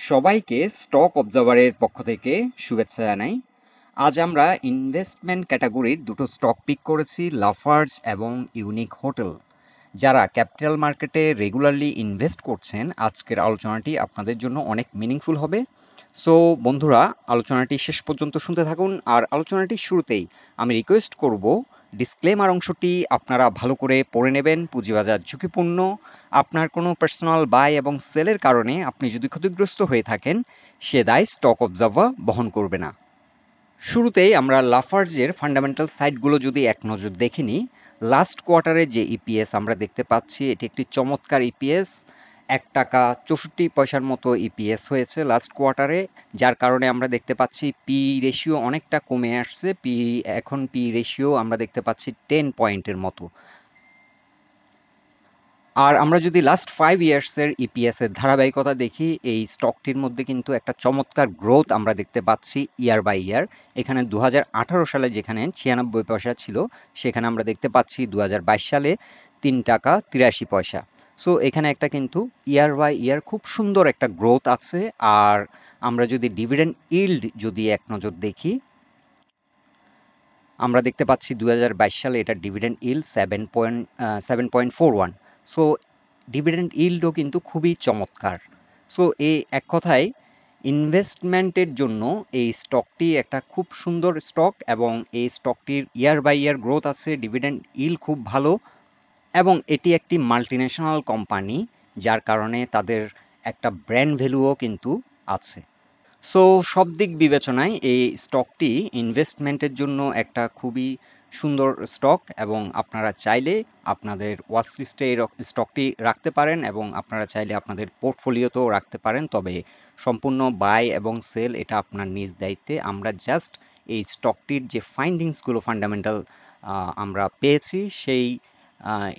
সবাইকে স্টক অবজারভারের পক্ষ থেকে শুভেচ্ছা জানাই। আজ আমরা ইনভেস্টমেন্ট ক্যাটাগরির দুটো স্টক পিক করেছি, লাফার্জ এবং ইউনিক হোটেল। যারা ক্যাপিটাল মার্কেটে রেগুলারলি ইনভেস্ট করছেন, আজকের আলোচনাটি আপনাদের জন্য অনেক মিনিংফুল হবে। সো বন্ধুরা, আলোচনাটি শেষ পর্যন্ত শুনতে থাকুন। আর আলোচনাটির শুরুতেই আমি রিকোয়েস্ট করব, ডিসক্লেমার অংশটি আপনারা ভালো করে পড়ে নেবেন। পুঁজিবাজার ঝুঁকিপূর্ণ। আপনার কোনো পার্সোনাল বাই এবং সেলের কারণে আপনি যদি ক্ষতিগ্রস্ত হয়ে থাকেন, সে দায় স্টক অবজার্ভার বহন করবে না। শুরুতেই আমরা লাফার্জের ফান্ডামেন্টাল সাইটগুলো যদি এক নজর দেখে নিই, লাস্ট কোয়ার্টারে যে ইপিএস আমরা দেখতে পাচ্ছি, এটি একটি চমৎকার ইপিএস। ৳1.64 মতো ইপিএস হয়েছে লাস্ট কোয়ার্টারে, যার কারণে আমরা দেখতে পাচ্ছি পি রেশিও অনেকটা কমে আসছে। এখন পি রেশিও আমরা দেখতে পাচ্ছি 10 পয়েন্টের মতো। আর আমরা যদি লাস্ট 5 ইয়ার্সের ইপিএস এর ধারাবাহিকতা দেখি, এই স্টকটির মধ্যে কিন্তু একটা চমৎকার গ্রোথ আমরা দেখতে পাচ্ছি ইয়ার বাই ইয়ার। এখানে 2018 সালে যেখানে 96 পয়সা ছিল, সেখানে আমরা দেখতে পাচ্ছি 2022 সালে $3.83। সো এখানে একটা কিন্তু ইয়ার বাই ইয়ার খুব সুন্দর একটা গ্রোথ আছে। আর আমরা যদি ডিভিডেন্ড ইল্ড যদি এক নজর দেখি, আমরা দেখতে পাচ্ছি 2022 সালে এটা ডিভিডেন্ড ইল্ড 7.41। সো ডিভিডেন্ড ইল্ডও কিন্তু খুবই চমৎকার। সো এই এক কথায় ইনভেস্টমেন্টের জন্য এই স্টকটি একটা খুব সুন্দর স্টক, এবং এই স্টকটির ইয়ার বাই ইয়ার গ্রোথ আছে, ডিভিডেন্ড ইল্ড খুব ভালো, এবং এটি একটি মাল্টিন্যাশনাল কোম্পানি, যার কারণে তাদের একটা ব্র্যান্ড ভ্যালুও কিন্তু আছে। সো সব দিক বিবেচনায় এই স্টকটি ইনভেস্টমেন্টের জন্য একটা খুবই সুন্দর স্টক, এবং আপনারা চাইলে আপনাদের ওয়াচ লিস্টে এই স্টকটি রাখতে পারেন, এবং আপনারা চাইলে আপনাদের পোর্টফোলিওতেও রাখতে পারেন। তবে সম্পূর্ণ বাই এবং সেল এটা আপনার নিজ দায়িত্বে। আমরা জাস্ট এই স্টকটির যে ফাইন্ডিংসগুলো ফান্ডামেন্টাল আমরা পেয়েছি, সেই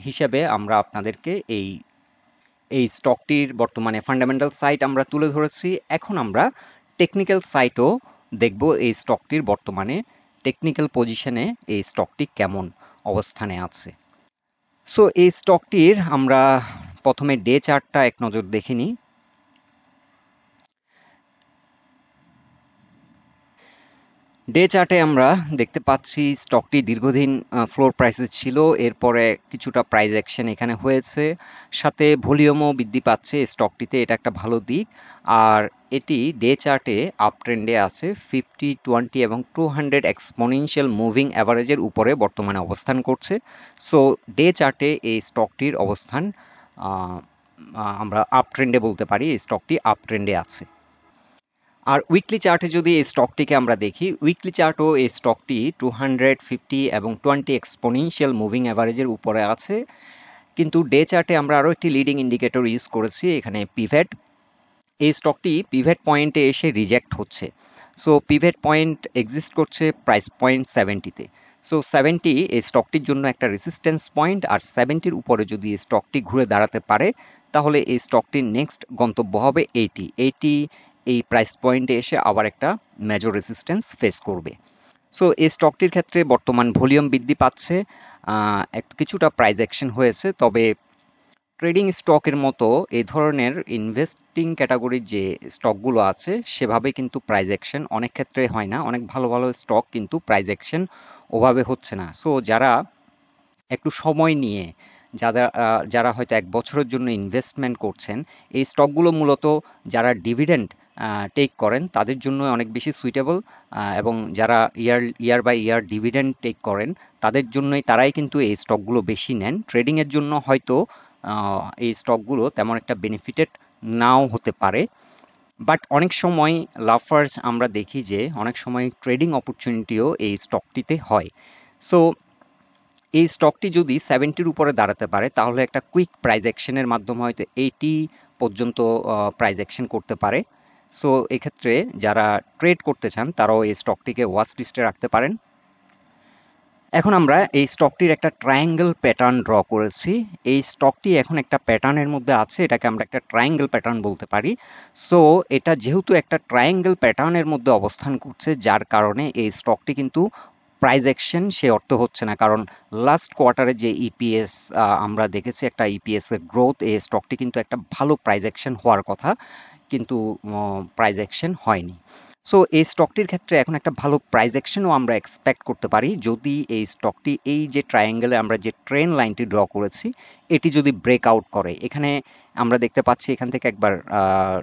হিসাবে আমরা আপনাদেরকে এই স্টকটির বর্তমানে ফান্ডামেন্টাল সাইট আমরা তুলে ধরেছি। এখন আমরা টেকনিক্যাল সাইটও দেখব এই স্টকটির বর্তমানে টেকনিক্যাল পজিশনে এই স্টকটি কেমন অবস্থানে আছে। সো এই স্টকটির আমরা প্রথমে ডে চার্টটা এক নজর দেখে নিই। ডে চার্টে আমরা দেখতে পাচ্ছি স্টকটি দীর্ঘদিন ফ্লোর প্রাইসে ছিল, এরপরে কিছুটা প্রাইস অ্যাকশন এখানে হয়েছে, সাথে ভলিউমও বৃদ্ধি পাচ্ছে স্টকটিতে, এটা একটা ভালো দিক। আর এটি ডে চার্টে আপ ট্রেন্ডে আছে, 50, 20 এবং 200 এক্সপোনেনশিয়াল মুভিং অ্যাভারেজের উপরে বর্তমানে অবস্থান করছে। সো ডে চার্টে এই স্টকটির অবস্থান আমরা আপ ট্রেন্ডে বলতে পারি, এই স্টকটি আপ ট্রেন্ডে আছে। আর উইকলি চার্টে যদি এই স্টকটিকে আমরা দেখি, উইকলি চার্টও এই স্টকটি 250 এবং 20 এক্সপোনেনশিয়াল মুভিং অ্যাভারেজের উপরে আছে। কিন্তু ডে চার্টে আমরা আরও একটি লিডিং ইন্ডিকেটর ইউজ করেছি, এখানে পিভেট। এই স্টকটি পিভেট পয়েন্টে এসে রিজেক্ট হচ্ছে। সো পিভেট পয়েন্ট এক্সিস্ট করছে প্রাইস পয়েন্ট 70-তে। সো 70 এই স্টকটির জন্য একটা রেসিস্ট্যান্স পয়েন্ট, আর 70-র উপরে যদি এই স্টকটি ঘুরে দাঁড়াতে পারে, তাহলে এই স্টকটির নেক্সট গন্তব্য হবে 80 এই প্রাইস পয়েন্টে এসে আবার একটা মেজর রেসিস্ট্যান্স ফেস করবে। সো এই স্টকটির ক্ষেত্রে বর্তমান ভলিউম বৃদ্ধি পাচ্ছে, কিছুটা প্রাইস অ্যাকশন হয়েছে। তবে ট্রেডিং স্টকের মতো এই ধরনের ইনভেস্টিং ক্যাটাগরির যে স্টকগুলো আছে, সেভাবে কিন্তু প্রাইস অ্যাকশন অনেক ক্ষেত্রে হয় না। অনেক ভালো ভালো স্টক কিন্তু প্রাইস অ্যাকশন ওভাবে হচ্ছে না। সো যারা একটু সময় নিয়ে, যারা হয়তো 1 বছরের জন্য ইনভেস্টমেন্ট করছেন, এই স্টকগুলো মূলত যারা ডিভিডেন্ড টেক করেন তাদের জন্য অনেক বেশি সুইটেবল, এবং যারা year by year dividend take করেন তারাই কিন্তু এই স্টকগুলো বেশি নেন। ট্রেডিংয়ের জন্য হয়তো এই স্টকগুলো তেমন একটা বেনিফিটেড নাও হতে পারে, বাট অনেক সময় লাফার্স আমরা দেখি যে অনেক সময় ট্রেডিং অপরচুনিটিও এই স্টকটিতে হয়। সো এই স্টকটি যদি 70-র উপরে দাঁড়াতে পারে, তাহলে একটা কুইক প্রাইস অ্যাকশনের মাধ্যমে হয়তো 80 পর্যন্ত প্রাইস অ্যাকশন করতে পারে। সো এক্ষেত্রে যারা ট্রেড করতে চান তারাও এই স্টকটিকে ওয়াচ লিস্টে রাখতে পারেন। এখন আমরা এই স্টকটির একটা ট্রায়াঙ্গেল প্যাটার্ন ড্র করেছি। এই স্টকটি এখন একটা প্যাটার্নের মধ্যে আছে, এটাকে আমরা একটা ট্রায়াঙ্গেল প্যাটার্ন বলতে পারি। সো এটা যেহেতু একটা ট্রায়াঙ্গেল প্যাটার্নের মধ্যে অবস্থান করছে, যার কারণে এই স্টকটি কিন্তু প্রাইস অ্যাকশন সে অর্থ হচ্ছে না, কারণ লাস্ট কোয়ার্টারে যে ইপিএস আমরা দেখেছি, একটা ইপিএস এর গ্রোথ, এই স্টকটি কিন্তু একটা ভালো প্রাইস অ্যাকশন হওয়ার কথা। কিন্তু প্রাইস অ্যাকশন হয়নি। সো এই স্টকটির ক্ষেত্রে এখন একটা ভালো প্রাইস অ্যাকশনও আমরা এক্সপেক্ট করতে পারি যদি এই স্টকটি এই যে ট্রায়াঙ্গেলে আমরা যে ট্রেন লাইনটি ড্র করেছি এটি যদি ব্রেক আউট করে। এখানে আমরা দেখতে পাচ্ছি এখান থেকে একবার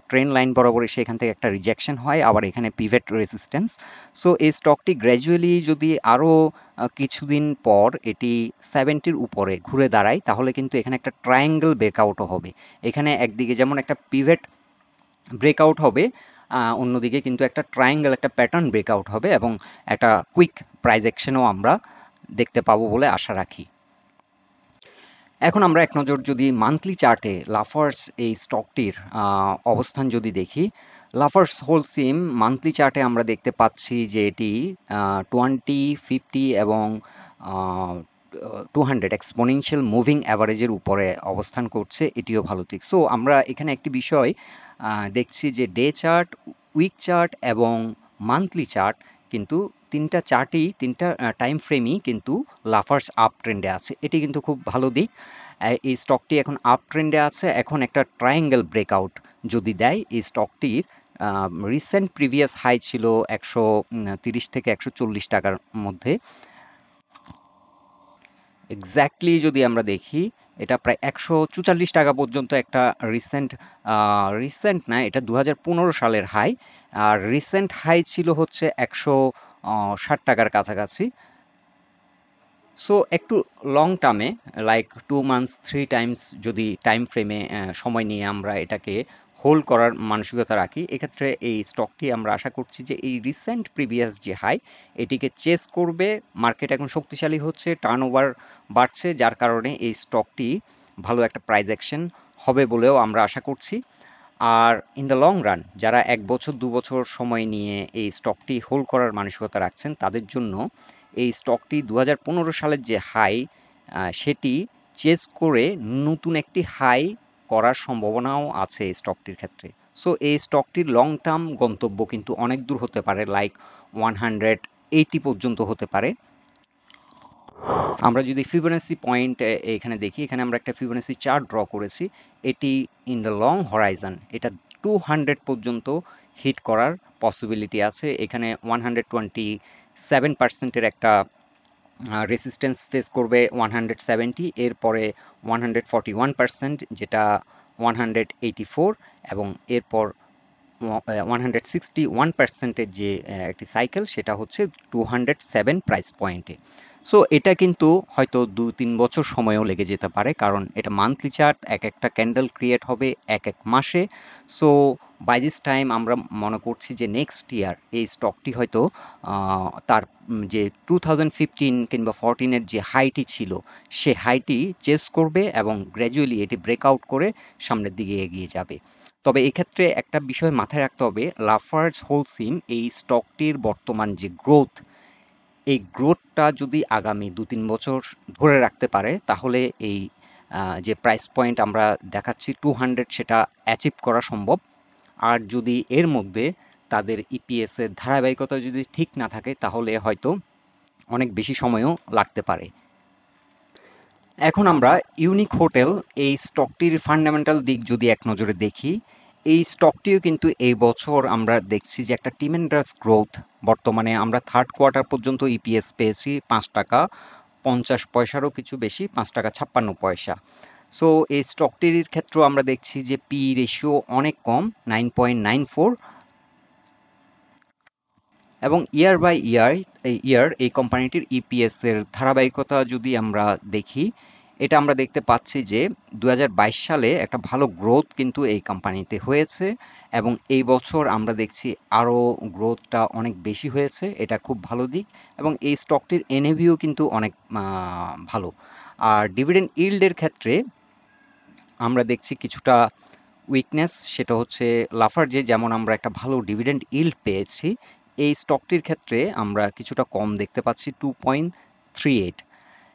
ট্রেন লাইন বরাবর এসে এখান থেকে একটা রিজেকশন হয়, আবার এখানে পিভট রেজিস্ট্যান্স। সো এই স্টকটি গ্র্যাজুয়ালি যদি আরও কিছুদিন পর এটি 70-র উপরে ঘুরে দাঁড়ায় তাহলে কিন্তু এখানে একটা ট্রায়াঙ্গেল ব্রেকআউটও হবে। এখানে একদিকে যেমন একটা পিভট ব্রেকআউট হবে, অন্যদিকে কিন্তু একটা ট্রায়াঙ্গেল একটা প্যাটার্ন ব্রেকআউট হবে এবং একটা কুইক প্রাইস অ্যাকশনও আমরা দেখতে পাবো বলে আশা রাখি। এখন আমরা এক নজর যদি মান্থলি চার্টে লাফার্স এই স্টকটির অবস্থান যদি দেখি, লাফার্স হোলসিম মান্থলি চার্টে আমরা দেখতে পাচ্ছি যে এটি 20, 50 এবং 200 এক্সপোনেনশিয়াল মুভিং অ্যাভারেজের উপরে অবস্থান করছে, এটিও ভালো দিক। সো আমরা এখানে একটি বিষয় দেখছি যে ডে চার্ট, উইক চার্ট এবং মান্থলি চার্ট কিন্তু তিনটা চার্টই তিনটা টাইম ফ্রেমই কিন্তু লাফার্স আপ ট্রেন্ডে আছে, এটি কিন্তু খুব ভালো দিক। এই স্টকটি এখন আপ ট্রেন্ডে আছে, এখন একটা ট্রায়াঙ্গেল ব্রেকআউট যদি দেয় এই স্টকটির রিসেন্ট প্রিভিয়াস হাই ছিল 130 থেকে 140 টাকার মধ্যে। এক্স্যাক্টলি যদি আমরা দেখি এটা প্রায় 144 টাকা পর্যন্ত একটা রিসেন্ট, রিসেন্ট না, এটা 2015 সালের হাই, আর রিসেন্ট হাই ছিল হচ্ছে 160 টাকার কাছাকাছি। সো একটু লং টার্মে লাইক 2 মান্থস 3 টাইমস যদি টাইম ফ্রেমে সময় নিয়ে আমরা এটাকে হোল্ড করার মানসিকতা রাখি, এক্ষেত্রে এই স্টকটি আমরা আশা করছি যে এই রিসেন্ট প্রিভিয়াস যে হাই এটিকে চেস করবে। মার্কেট এখন শক্তিশালী হচ্ছে, টার্নওভার বাড়ছে, যার কারণে এই স্টকটি ভালো একটা প্রাইস অ্যাকশন হবে বলেও আমরা আশা করছি। আর ইন দ্য লং রান যারা 1 বছর 2 বছর সময় নিয়ে এই স্টকটি হোল্ড করার মানসিকতা রাখছেন তাদের জন্য এই স্টকটি 2015 সালের যে হাই সেটি চেস করে নতুন একটি হাই করার সম্ভাবনাও আছে এই স্টকটির ক্ষেত্রে। সো এই স্টকটির লং টার্ম গন্তব্য কিন্তু অনেক দূর হতে পারে, লাইক 180 পর্যন্ত হতে পারে। আমরা যদি ফিবোনাসি পয়েন্ট এখানে দেখি, এখানে আমরা একটা ফিবোনাসি চার্ট ড্র করেছি, এটি ইন দ্য লং হরাইজন এটা 200 পর্যন্ত হিট করার পসিবিলিটি আছে। এখানে 127%-এর একটা রেসিস্ট্যান্স ফেস করবে 170, এরপরে 141% যেটা 184, এবং এরপর 161%-এর যে একটি সাইকেল সেটা হচ্ছে 207 প্রাইস পয়েন্টে। সো এটা কিন্তু হয়তো 2-3 বছর সময়ও লেগে যেতে পারে, কারণ এটা মান্থলি চার্ট, এক একটা ক্যান্ডেল ক্রিয়েট হবে এক এক মাসে। সো বাই দিস টাইম আমরা মনে করছি যে নেক্সট ইয়ার এই স্টকটি হয়তো তার যে 2015 কিংবা 14-এর যে হাইটি ছিল সে হাইটি চেস করবে এবং গ্র্যাজুয়ালি এটি ব্রেকআউট করে সামনের দিকে এগিয়ে যাবে। তবে এক্ষেত্রে একটা বিষয় মাথায় রাখতে হবে, লাফার্জ হোলসিম এই স্টকটির বর্তমান যে গ্রোথ, এই গ্রোথটা যদি আগামী 2-3 বছর ধরে রাখতে পারে তাহলে এই যে প্রাইস পয়েন্ট আমরা দেখাচ্ছি 200 সেটা অ্যাচিভ করা সম্ভব। আর যদি এর মধ্যে তাদের ইপিএস এর ধারাবাহিকতা যদি ঠিক না থাকে তাহলে হয়তো অনেক বেশি সময়ও লাগতে পারে। এখন আমরা ইউনিক হোটেল এই স্টকটির ফান্ডামেন্টাল দিক যদি এক নজরে দেখি, এই স্টকটিও কিন্তু এই বছর আমরা দেখছি যে একটা টিমেন্ডাস গ্রোথ। বর্তমানে আমরা থার্ড কোয়ার্টার পর্যন্ত ইপিএস পেয়েছি 5 টাকা 50 পয়সারও কিছু বেশি, 5 টাকা 56 পয়সা। সো এই স্টকটির ক্ষেত্রেও আমরা দেখছি যে পি রেশিও অনেক কম, 9.94, এবং ইয়ার বাই ইয়ার এই কোম্পানিটির ইপিএস এর ধারাবাহিকতা যদি আমরা দেখি, এটা আমরা দেখতে পাচ্ছি যে 2022 সালে একটা ভালো গ্রোথ কিন্তু এই কোম্পানিতে হয়েছে, এবং এই বছর আমরা দেখছি আরও গ্রোথটা অনেক বেশি হয়েছে, এটা খুব ভালো দিক। এবং এই স্টকটির এনএভিও কিন্তু অনেক ভালো। আর ডিভিডেন্ড ইল্ডের ক্ষেত্রে আমরা দেখছি কিছুটা উইকনেস, সেটা হচ্ছে লাফার্জে যেমন আমরা একটা ভালো ডিভিডেন্ড ইল্ড পেয়েছি, এই স্টকটির ক্ষেত্রে আমরা কিছুটা কম দেখতে পাচ্ছি 2.38।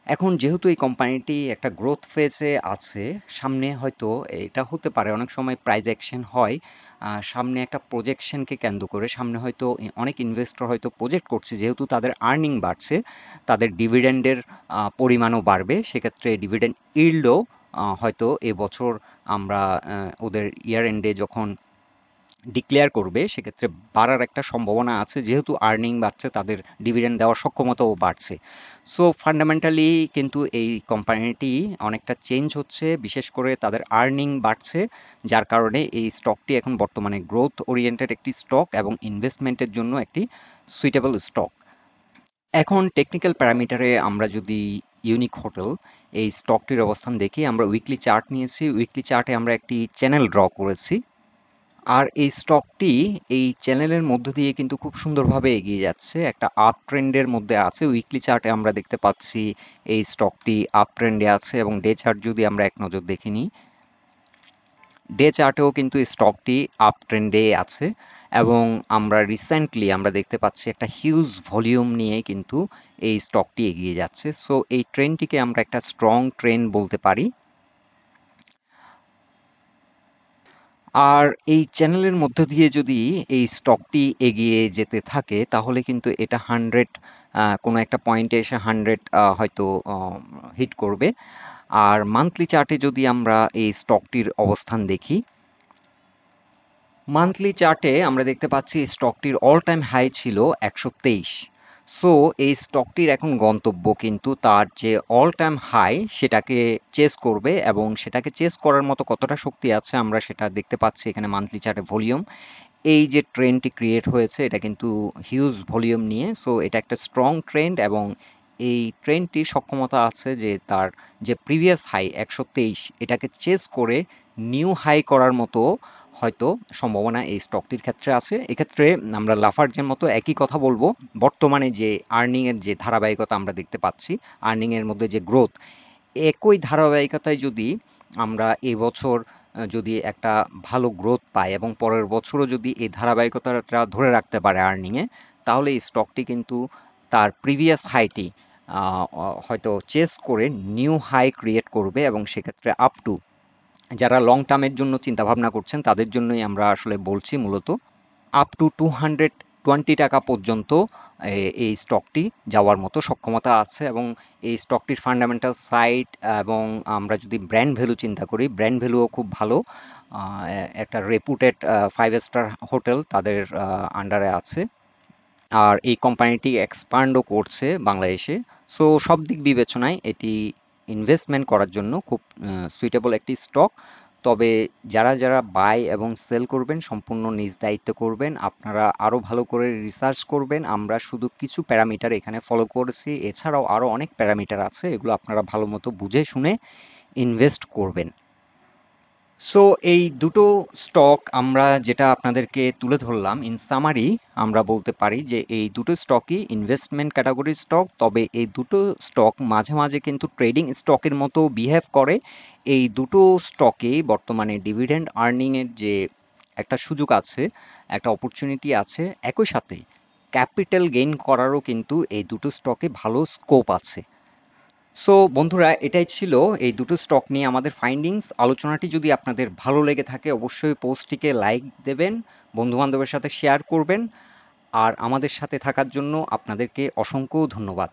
এখন যেহেতু এই কোম্পানিটি একটা গ্রোথ ফেজে আছে, সামনে হয়তো এটা হতে পারে, অনেক সময় প্রাইস অ্যাকশন হয় সামনে একটা প্রজেকশনকে কেন্দ্র করে, সামনে হয়তো অনেক ইনভেস্টর হয়তো প্রজেক্ট করছে যেহেতু তাদের আর্নিং বাড়ছে তাদের ডিভিডেন্ডের পরিমাণও বাড়বে, সেক্ষেত্রে ডিভিডেন্ড ইল্ডও হয়তো এবছর আমরা ওদের ইয়ার এন্ডে যখন ডিক্লেয়ার করবে সেক্ষেত্রে বাড়ার একটা সম্ভাবনা আছে, যেহেতু আর্নিং বাড়ছে তাদের ডিভিডেন্ড দেওয়ার সক্ষমতাও বাড়ছে। সো ফান্ডামেন্টালি কিন্তু এই কোম্পানিটি অনেকটা চেঞ্জ হচ্ছে, বিশেষ করে তাদের আর্নিং বাড়ছে, যার কারণে এই স্টকটি এখন বর্তমানে গ্রোথ ওরিয়েন্টেড একটি স্টক এবং ইনভেস্টমেন্টের জন্য একটি সুইটেবল স্টক। এখন টেকনিক্যাল প্যারামিটারে আমরা যদি ইউনিক হোটেল এই স্টকটির অবস্থান দেখি, আমরা উইকলি চার্ট নিয়েছি। উইকলি চার্টে আমরা একটি চ্যানেল ড্র করেছি, আর এই স্টকটি এই চ্যানেলের মধ্য দিয়ে কিন্তু খুব সুন্দরভাবে এগিয়ে যাচ্ছে, একটা আপ ট্রেন্ডের মধ্যে আছে। উইকলি চার্টে আমরা দেখতে পাচ্ছি এই স্টকটি আপ ট্রেন্ডে আছে, এবং ডে চার্ট যদি আমরা এক নজর দেখে নিই, ডে চার্টেও কিন্তু স্টকটি আপ ট্রেন্ডে আছে। এবং আমরা রিসেন্টলি আমরা দেখতে পাচ্ছি একটা হিউজ ভলিউম নিয়ে কিন্তু এই স্টকটি এগিয়ে যাচ্ছে। সো এই ট্রেন্ডটিকে আমরা একটা স্ট্রং ট্রেন্ড বলতে পারি। আর এই চ্যানেলের মধ্য দিয়ে যদি এই স্টকটি এগিয়ে যেতে থাকে, তাহলে কিন্তু এটা 100 কোনো একটা পয়েন্টে এসে 100 হয়তো হিট করবে। আর মান্থলি চার্টে যদি আমরা এই স্টকটির অবস্থান দেখি, মান্থলি চার্টে আমরা দেখতে পাচ্ছি স্টকটির অল টাইম হাই ছিল 123। সো এই স্টকটির এখন গন্তব্য কিন্তু তার যে অল টাইম হাই সেটাকে চেস করবে, এবং সেটাকে চেস করার মতো কতটা শক্তি আছে আমরা সেটা দেখতে পাচ্ছি এখানে মান্থলি চার্টে ভলিউম। এই যে ট্রেন্ডটি ক্রিয়েট হয়েছে এটা কিন্তু হিউজ ভলিউম নিয়ে। সো এটা একটা স্ট্রং ট্রেন্ড, এবং এই ট্রেন্ডটির সক্ষমতা আছে যে তার যে প্রিভিয়াস হাই 123 এটাকে চেস করে নিউ হাই করার মতো হয়তো সম্ভাবনা এই স্টকটির ক্ষেত্রে আছে। এক্ষেত্রে আমরা লাফার্জের মতো একই কথা বলবো, বর্তমানে যে আর্নিং এর যে ধারাবাহিকতা আমরা দেখতে পাচ্ছি, আর্নিং এর মধ্যে যে গ্রোথ, একই ধারাবাহিকতায় যদি আমরা এবছর যদি একটা ভালো গ্রোথ পাই এবং পরের বছরও যদি এই ধারাবাহিকতাটা ধরে রাখতে পারে আর্নিংয়ে, তাহলে এই স্টকটি কিন্তু তার প্রিভিয়াস হাইটি হয়তো চেস করে নিউ হাই ক্রিয়েট করবে, এবং সেক্ষেত্রে আপ টু যারা লং টার্মের জন্য চিন্তা ভাবনা করছেন তাদের জন্যই আমরা আসলে বলছি মূলত, আপ টু 220 টাকা পর্যন্ত এই স্টকটি যাওয়ার মতো সক্ষমতা আছে। এবং এই স্টকটির ফান্ডামেন্টাল সাইড, এবং আমরা যদি ব্র্যান্ড ভ্যালু চিন্তা করি, ব্র্যান্ড ভ্যালুও খুব ভালো। একটা রেপুটেড 5 স্টার হোটেল তাদের আন্ডারে আছে, আর এই কোম্পানিটি এক্সপান্ডও করছে বাংলাদেশে। সো সব দিক বিবেচনায় এটি ইনভেস্টমেন্ট করার জন্য খুব সুইটেবল একটি স্টক। তবে যারা যারা বাই এবং সেল করবেন সম্পূর্ণ নিজ দায়িত্বে করবেন, আপনারা আরও ভালো করে রিসার্চ করবেন। আমরা শুধু কিছু প্যারামিটার এখানে ফলো করেছি, এছাড়াও আরও অনেক প্যারামিটার আছে, এগুলো আপনারা ভালো মতো বুঝে শুনে ইনভেস্ট করবেন। সো এই দুটো স্টক আমরা যেটা আপনাদেরকে তুলে ধরলাম, ইন সামারি আমরা বলতে পারি যে এই দুটো স্টকই ইনভেস্টমেন্ট ক্যাটাগরির স্টক। তবে এই দুটো স্টক মাঝে মাঝে কিন্তু ট্রেডিং স্টকের মতো বিহেভ করে। এই দুটো স্টকেই বর্তমানে ডিভিডেন্ড আর্নিংয়ের যে একটা সুযোগ আছে, একটা অপরচুনিটি আছে, একই সাথে ক্যাপিটাল গেইন করারও কিন্তু এই দুটো স্টকে ভালো স্কোপ আছে। সো বন্ধুরা, এটাই ছিল এই দুটো স্টক নিয়ে আমাদের ফাইন্ডিংস। আলোচনাটি যদি আপনাদের ভালো লেগে থাকে অবশ্যই পোস্টটিকে লাইক দেবেন, বন্ধু বান্ধবের সাথে শেয়ার করবেন, আর আমাদের সাথে থাকার জন্য আপনাদেরকে অসংখ্য ধন্যবাদ।